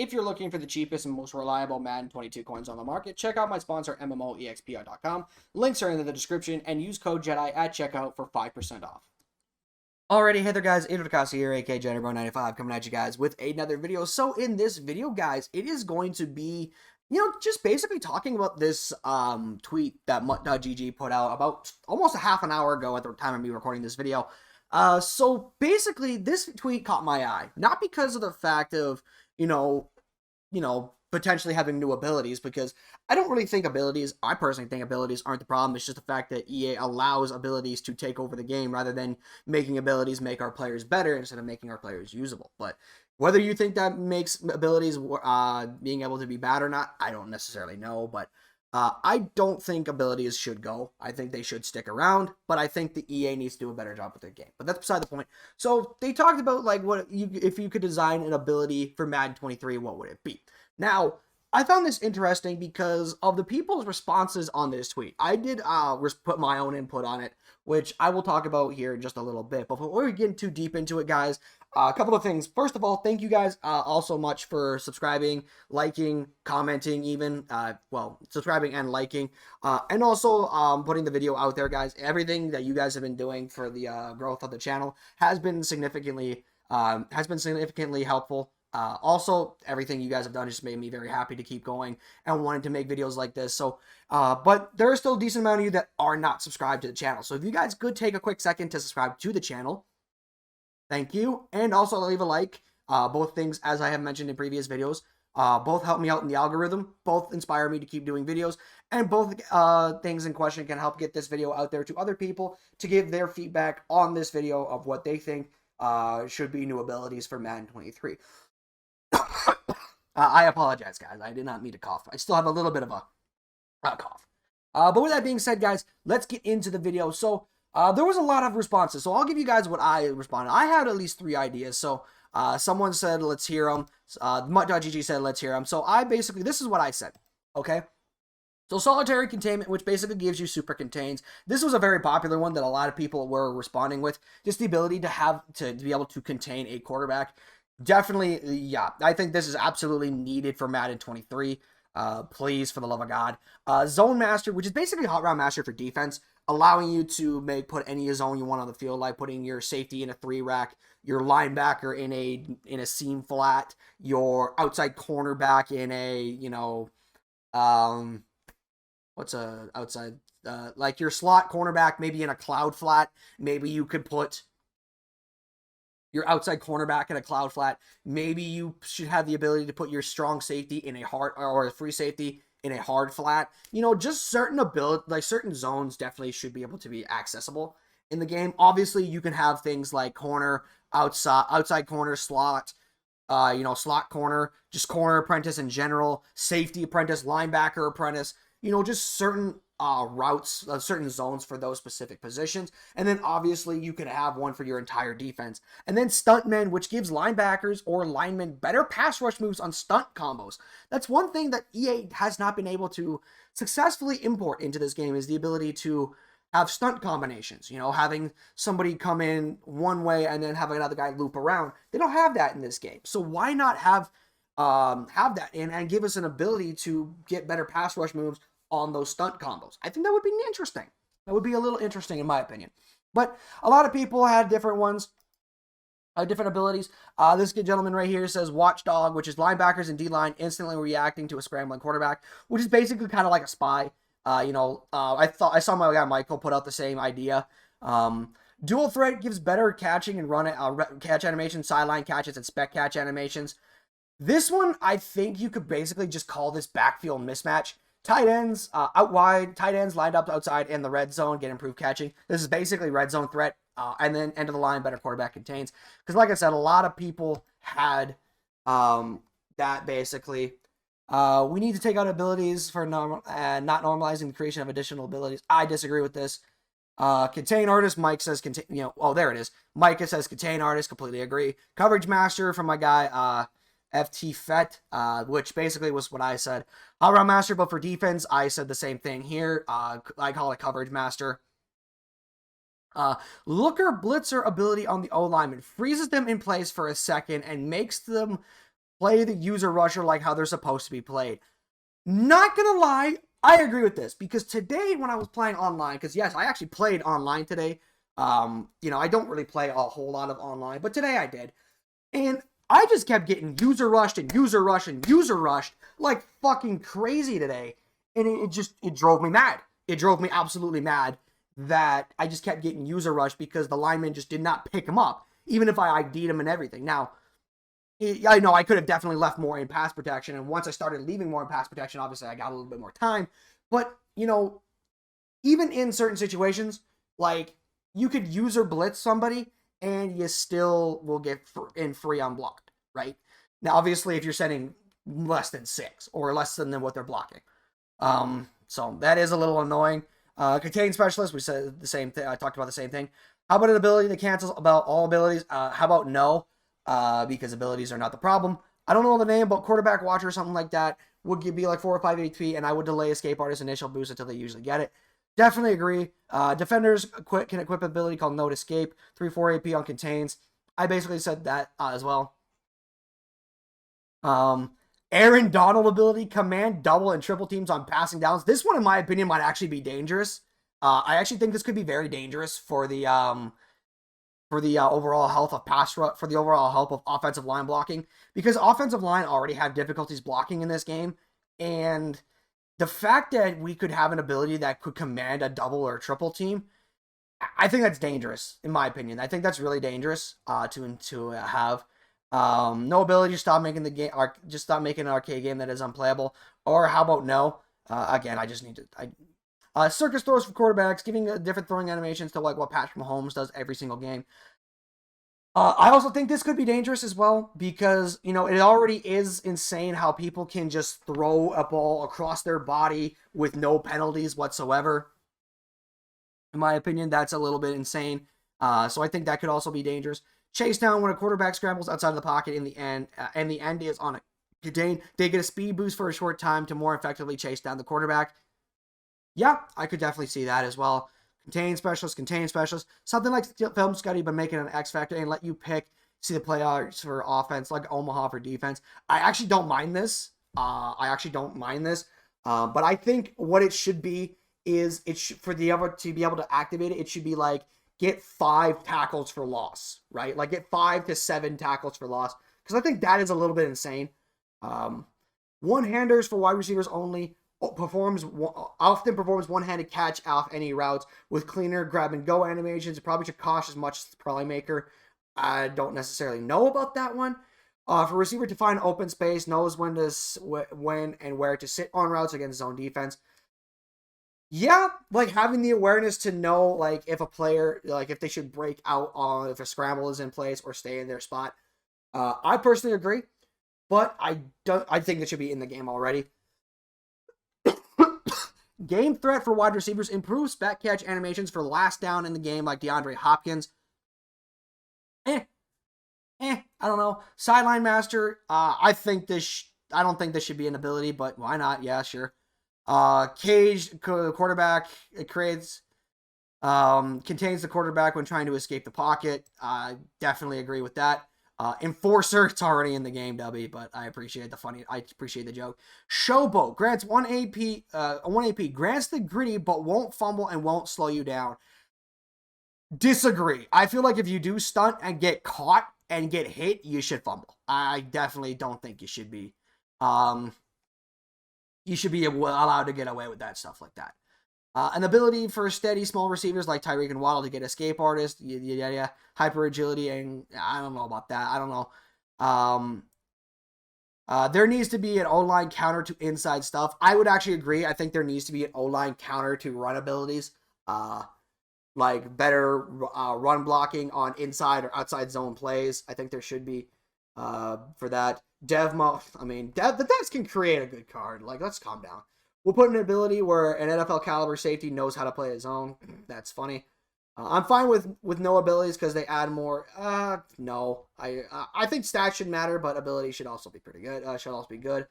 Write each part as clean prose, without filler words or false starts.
If you're looking for the cheapest and most reliable Madden 22 coins on the market, check out my sponsor, MMOEXPR.com. Links are in the description, and use code JEDI at checkout for 5% off. Alrighty, hey there guys, Adrian here, aka JetterBro95, coming at you guys with another video. So in this video, guys, it is going to be, just basically talking about this tweet that Mutt.gg put out about almost a half an hour ago at the time of me recording this video. So basically, this tweet caught my eye, not because of the fact of, potentially having new abilities, because I don't really think I personally think abilities aren't the problem. It's just the fact that EA allows abilities to take over the game rather than making abilities make our players better instead of making our players usable. But whether you think that makes abilities being able to be bad or not, I don't necessarily know. But I don't think abilities should go. I think they should stick around, but I think the EA needs to do a better job with their game. But that's beside the point. So they talked about like if you could design an ability for Madden 23, what would it be? Now, I found this interesting because of the people's responses on this tweet. I did put my own input on it, which I will talk about here in just a little bit. But before we get too deep into it, guys, a couple of things. First of all, thank you guys all so much for subscribing, liking, commenting even. Subscribing and liking. And also putting the video out there, guys. Everything that you guys have been doing for the growth of the channel has been significantly helpful. Also, everything you guys have done just made me very happy to keep going and wanting to make videos like this. So, but there are still a decent amount of you that are not subscribed to the channel. So if you guys could take a quick second to subscribe to the channel, thank you. And also leave a like. Both things, as I have mentioned in previous videos, both help me out in the algorithm, both inspire me to keep doing videos, and both things in question can help get this video out there to other people to give their feedback on this video of what they think should be new abilities for Madden 23. I apologize, guys. I did not mean to cough. I still have a little bit of a cough. But with that being said, guys, let's get into the video. So there was a lot of responses. So I'll give you guys what I responded. I had at least 3 ideas. So someone said, let's hear them. Mutt.gg said, let's hear them. So this is what I said. Okay. So solitary containment, which basically gives you super contains. This was a very popular one that a lot of people were responding with. Just the ability to be able to contain a quarterback. Definitely, yeah. I think this is absolutely needed for Madden 23. Please, for the love of God. Zone Master, which is basically Hot Route Master for defense, allowing you to put any zone you want on the field, like putting your safety in a 3-rack, your linebacker in a seam flat, your outside cornerback in a, what's a outside, like your slot cornerback maybe in a cloud flat. Maybe you could put your outside cornerback in a cloud flat. Maybe you should have the ability to put your strong safety in a hard, or a free safety in a hard flat. Just certain ability, like certain zones definitely should be able to be accessible in the game. Obviously, you can have things like corner, outside corner, slot, slot corner, just corner apprentice in general, safety apprentice, linebacker apprentice, just certain routes, certain zones for those specific positions. And then obviously you could have one for your entire defense. And then stuntmen, which gives linebackers or linemen better pass rush moves on stunt combos. That's one thing that EA has not been able to successfully import into this game, is the ability to have stunt combinations, having somebody come in one way and then have another guy loop around. They don't have that in this game. So why not have that and give us an ability to get better pass rush moves on those stunt combos? I think that would be interesting. That would be a little interesting in my opinion. But a lot of people had different ones, different abilities. This good gentleman right here says Watchdog, which is linebackers and D-line instantly reacting to a scrambling quarterback, which is basically kind of like a spy. I saw my guy Michael put out the same idea. Dual threat gives better catching and catch animations, sideline catches, and spec catch animations. This one, I think you could basically just call this backfield mismatch. Tight ends out wide, tight ends lined up outside in the red zone, get improved catching. This is basically red zone threat, and then end of the line, better quarterback contains. Because like I said, a lot of people had that basically. We need to take out abilities for not normalizing the creation of additional abilities. I disagree with this. Contain artist, Mike says contain, oh, there it is. Micah says contain artist, completely agree. Coverage master from my guy, FT Fett, which basically was what I said. Hot Route Master, but for defense, I said the same thing here. I call it Coverage Master. Looker Blitzer ability on the O-lineman freezes them in place for a second and makes them play the user rusher like how they're supposed to be played. Not gonna lie, I agree with this because today when I was playing online, because yes, I actually played online today. I don't really play a whole lot of online, but today I did. And I just kept getting user rushed and user rushed and user rushed like fucking crazy today. And it drove me mad. It drove me absolutely mad that I just kept getting user rushed because the lineman just did not pick him up, even if I ID'd him and everything. Now, I know I could have definitely left more in pass protection. And once I started leaving more in pass protection, obviously I got a little bit more time. But, even in certain situations, like you could user blitz somebody and you still will get in free unblocked, right? Now, obviously, if you're sending less than 6 or less than what they're blocking. So that is a little annoying. Contain specialist, we said the same thing. I talked about the same thing. How about an ability that cancels about all abilities? How about no? Because abilities are not the problem. I don't know the name, but quarterback watcher or something like that would be like 4 or 5 HP, and I would delay escape artist's initial boost until they usually get it. Definitely agree. Defenders can equip an ability called Note Escape, 3-4 AP on contains. I basically said that as well. Aaron Donald ability, command double and triple teams on passing downs. This one, in my opinion, might actually be dangerous. I actually think this could be very dangerous for the overall health of pass rush, for the overall health of offensive line blocking, because offensive line already have difficulties blocking in this game, and the fact that we could have an ability that could command a double or triple team, I think that's dangerous, in my opinion. I think that's really dangerous to have. No ability to stop making the game, or just stop making an arcade game that is unplayable. Or how about no? Again, I just need to. Circus throws for quarterbacks, giving different throwing animations to like what Patrick Mahomes does every single game. I also think this could be dangerous as well because, it already is insane how people can just throw a ball across their body with no penalties whatsoever. In my opinion, that's a little bit insane. So I think that could also be dangerous. Chase down when a quarterback scrambles outside of the pocket in the end, and the end is on a contain. They get a speed boost for a short time to more effectively chase down the quarterback. Yeah, I could definitely see that as well. Contain specialist. Something like Film Scuddy, but make it an X factor and let you see the players for offense, like Omaha for defense. I actually don't mind this. But I think what it should be is for the other to be able to activate it, it should be like get 5 tackles for loss, right? Like get 5 to 7 tackles for loss, because I think that is a little bit insane. One-handers for wide receivers only. Often performs one-handed catch off any routes with cleaner grab-and-go animations. It probably should cost as much as the playmaker. I don't necessarily know about that one. For receiver to find open space, knows when and where to sit on routes against zone defense. Yeah, like having the awareness to know like if a player, like if they should break out on if a scramble is in place or stay in their spot. I personally agree, but I think it should be in the game already. Game threat for wide receivers improves back catch animations for last down in the game, like DeAndre Hopkins. I don't know. Sideline master. I don't think this should be an ability, but why not? Yeah, sure. Cage quarterback. It creates contains the quarterback when trying to escape the pocket. I definitely agree with that. Enforcer, it's already in the game, Dubby, but I appreciate the joke. Showboat grants 1 AP, grants the gritty, but won't fumble and won't slow you down. Disagree. I feel like if you do stunt and get caught and get hit, you should fumble. I definitely don't think you should be. You should be allowed to get away with that stuff like that. An ability for steady small receivers like Tyreek and Waddle to get escape artist, hyper agility, and I don't know about that. I don't know. There needs to be an O-line counter to inside stuff. I would actually agree. I think there needs to be an O-line counter to run abilities. Like better run blocking on inside or outside zone plays. I think there should be for that. The devs can create a good card. Like, let's calm down. We'll put an ability where an NFL caliber safety knows how to play his own. That's funny. I'm fine with no abilities because they add more. No, I think stats should matter, but ability should also be pretty good. Should also be good.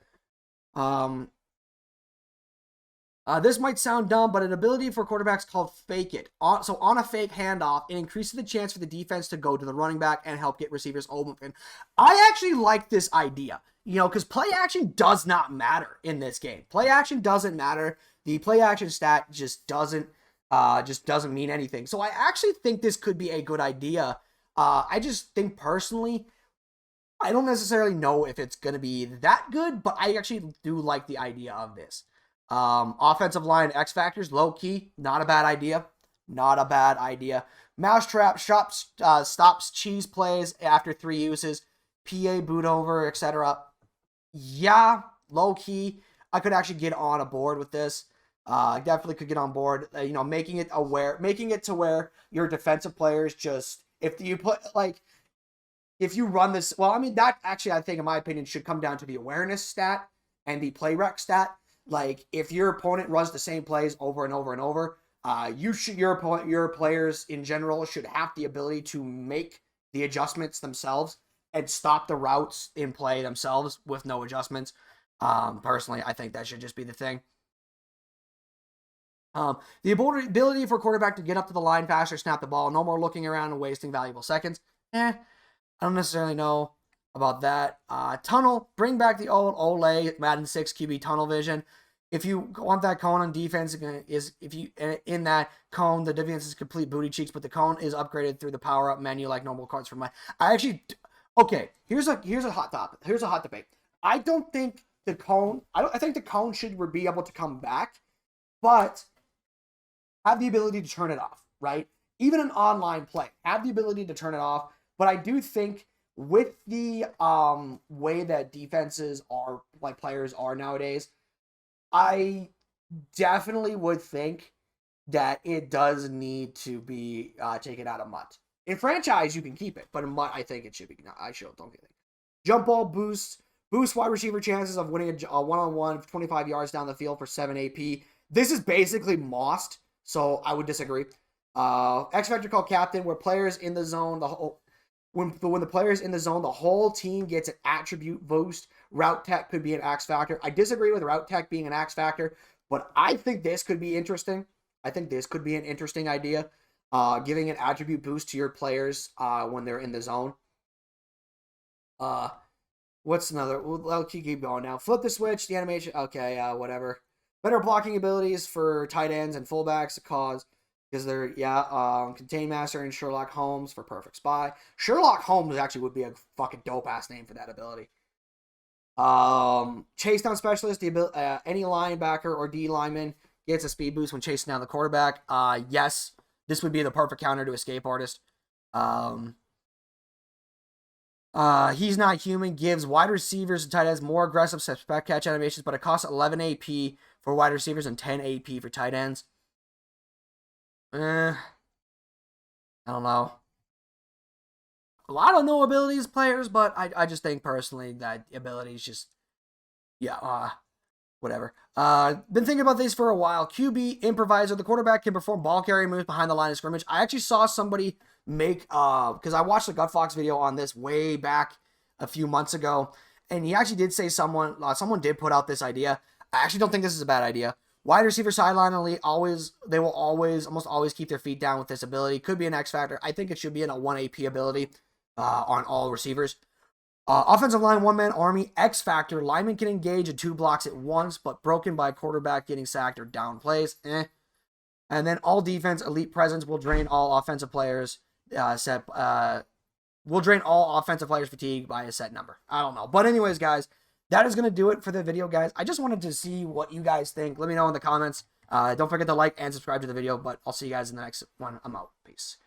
This might sound dumb, but an ability for quarterbacks called Fake It. So on a fake handoff, it increases the chance for the defense to go to the running back and help get receivers open. I actually like this idea, because play action does not matter in this game. Play action doesn't matter. The play action stat just doesn't mean anything. So I actually think this could be a good idea. I just think personally, I don't necessarily know if it's going to be that good, but I actually do like the idea of this. Offensive line X factors, low key, not a bad idea. Not a bad idea. Mousetrap stops cheese plays after 3 uses. PA boot over, etc. Yeah, low key. I could actually get on a board with this. I definitely could get on board. Making it to where your defensive players just, if you run this, well, I mean, that actually, I think, in my opinion, should come down to the awareness stat and the play rec stat. Like, if your opponent runs the same plays over and over and over, your players in general should have the ability to make the adjustments themselves and stop the routes in play themselves with no adjustments. Personally, I think that should just be the thing. The ability for quarterback to get up to the line faster, snap the ball, no more looking around and wasting valuable seconds. I don't necessarily know about that. Tunnel, bring back the old Ole Madden 6 QB tunnel vision. If you want that cone on defense, in that cone, the defense is complete booty cheeks, but the cone is upgraded through the power up menu like normal cards from okay. Here's a hot topic. Here's a hot debate. I think the cone should be able to come back, but have the ability to turn it off, right? Even an online play, have the ability to turn it off. But I do think with the way that defenses are, like players are nowadays, I definitely would think that it does need to be taken out of MUT. In franchise, you can keep it, but in MUT, I think it should be. No, don't get it. Jump ball boost wide receiver chances of winning a one-on-one 25 yards down the field for 7 AP. This is basically Most, so I would disagree. X Factor called Captain, where players in the zone, when the player's in the zone, the whole team gets an attribute boost. Route Tech could be an X Factor. I disagree with Route Tech being an X Factor, but I think this could be interesting. I think this could be an interesting idea. Giving an attribute boost to your players when they're in the zone. What's another? I'll keep going now. Flip the switch, the animation. Okay, whatever. Better blocking abilities for tight ends and fullbacks because they're, Contain Master and Sherlock Holmes for Perfect Spy. Sherlock Holmes actually would be a fucking dope-ass name for that ability. Chase down specialist, any linebacker or D lineman gets a speed boost when chasing down the quarterback. Yes, this would be the perfect counter to Escape Artist. He's Not Human gives wide receivers and tight ends more aggressive suspect catch animations, but it costs 11 AP for wide receivers and 10 AP for tight ends. I don't know. A lot of no abilities players, but I just think personally that ability is just, whatever. Been thinking about these for a while. QB improviser. The quarterback can perform ball carrying moves behind the line of scrimmage. I actually saw somebody make, because I watched the Gut Fox video on this way back a few months ago, and he actually did say someone did put out this idea. I actually don't think this is a bad idea. Wide receiver sideline elite, almost always keep their feet down with this ability. Could be an X Factor. I think it should be in a 1 AP ability on all receivers. Offensive line, one-man army, X Factor. Lineman can engage in 2 blocks at once, but broken by quarterback getting sacked or down plays. And then all defense, elite presence will drain all offensive players. Will drain all offensive players' fatigue by a set number. I don't know. But anyways, guys, that is going to do it for the video, guys. I just wanted to see what you guys think. Let me know in the comments. Don't forget to like and subscribe to the video, but I'll see you guys in the next one. I'm out. Peace.